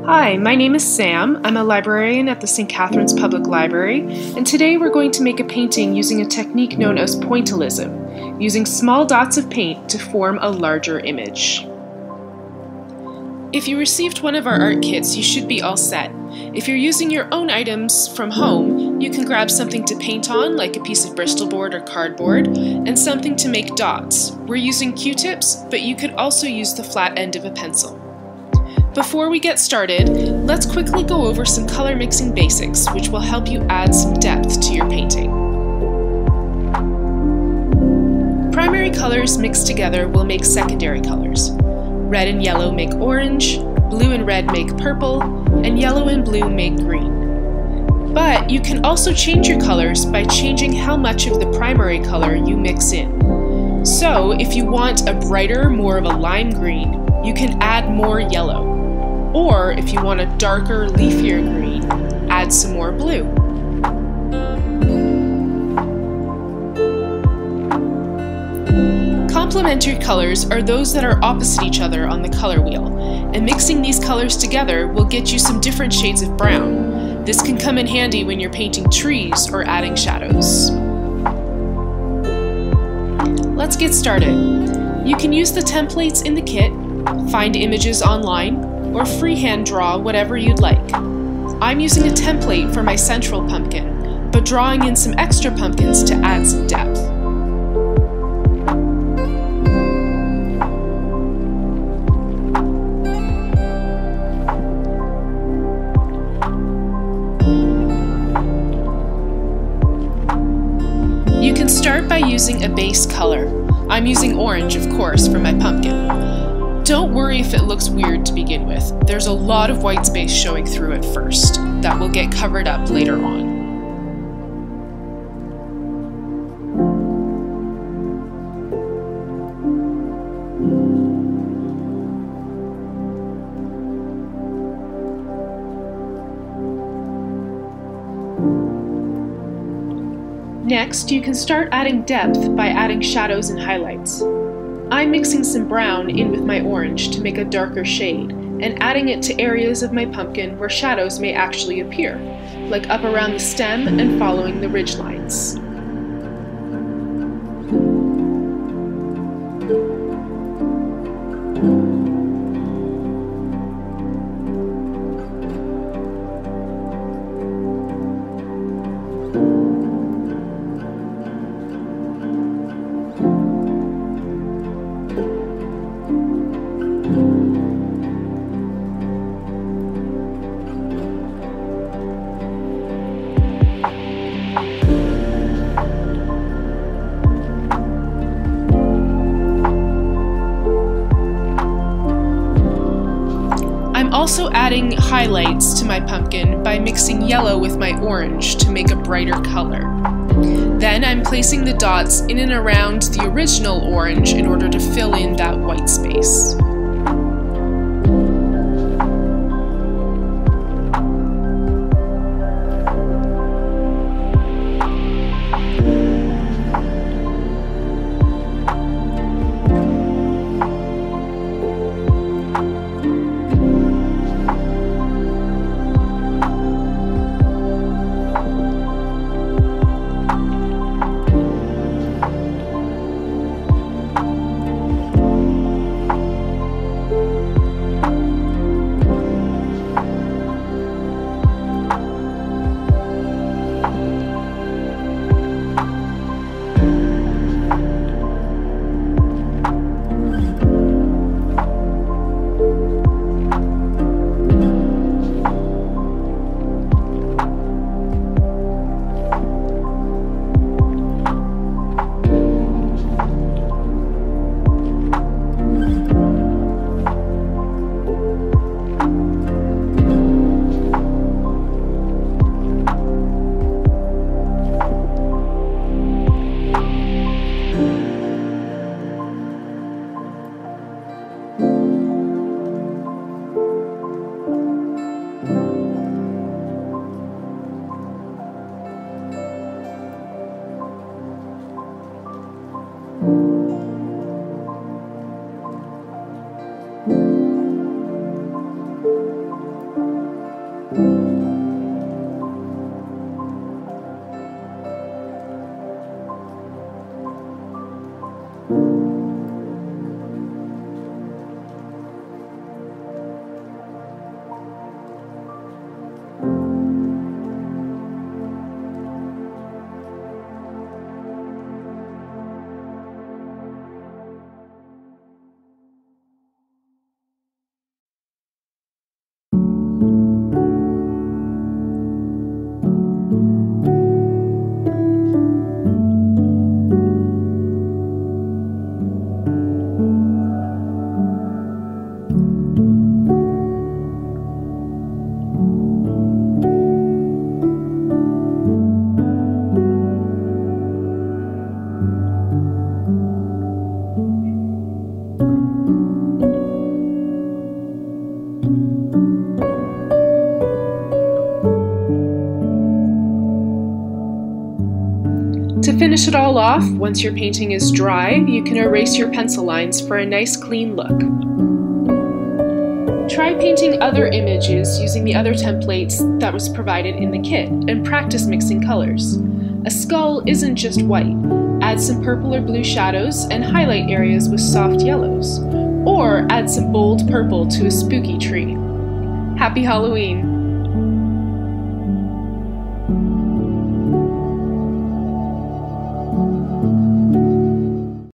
Hi, my name is Sam. I'm a librarian at the St. Catharines Public Library, and today we're going to make a painting using a technique known as pointillism, using small dots of paint to form a larger image. If you received one of our art kits, you should be all set. If you're using your own items from home, you can grab something to paint on, like a piece of Bristol board or cardboard, and something to make dots. We're using Q-tips, but you could also use the flat end of a pencil. Before we get started, let's quickly go over some color mixing basics, which will help you add some depth to your painting. Primary colors mixed together will make secondary colors. Red and yellow make orange, blue and red make purple, and yellow and blue make green. But you can also change your colors by changing how much of the primary color you mix in. So, if you want a brighter, more of a lime green, you can add more yellow. Or, if you want a darker, leafier green, add some more blue. Complementary colors are those that are opposite each other on the color wheel, and mixing these colors together will get you some different shades of brown. This can come in handy when you're painting trees or adding shadows. Let's get started. You can use the templates in the kit, find images online, or freehand draw whatever you'd like. I'm using a template for my central pumpkin, but drawing in some extra pumpkins to add some depth. You can start by using a base color. I'm using orange, of course, for my pumpkin. Don't worry if it looks weird to begin with. There's a lot of white space showing through at first. That will get covered up later on. Next, you can start adding depth by adding shadows and highlights. I'm mixing some brown in with my orange to make a darker shade, and adding it to areas of my pumpkin where shadows may actually appear, like up around the stem and following the ridge lines. Also adding highlights to my pumpkin by mixing yellow with my orange to make a brighter color. Then I'm placing the dots in and around the original orange in order to fill in that white space. To finish it all off, once your painting is dry, you can erase your pencil lines for a nice clean look. Try painting other images using the other templates that was provided in the kit, and practice mixing colors. A skull isn't just white. Add some purple or blue shadows and highlight areas with soft yellows. Or add some bold purple to a spooky tree. Happy Halloween!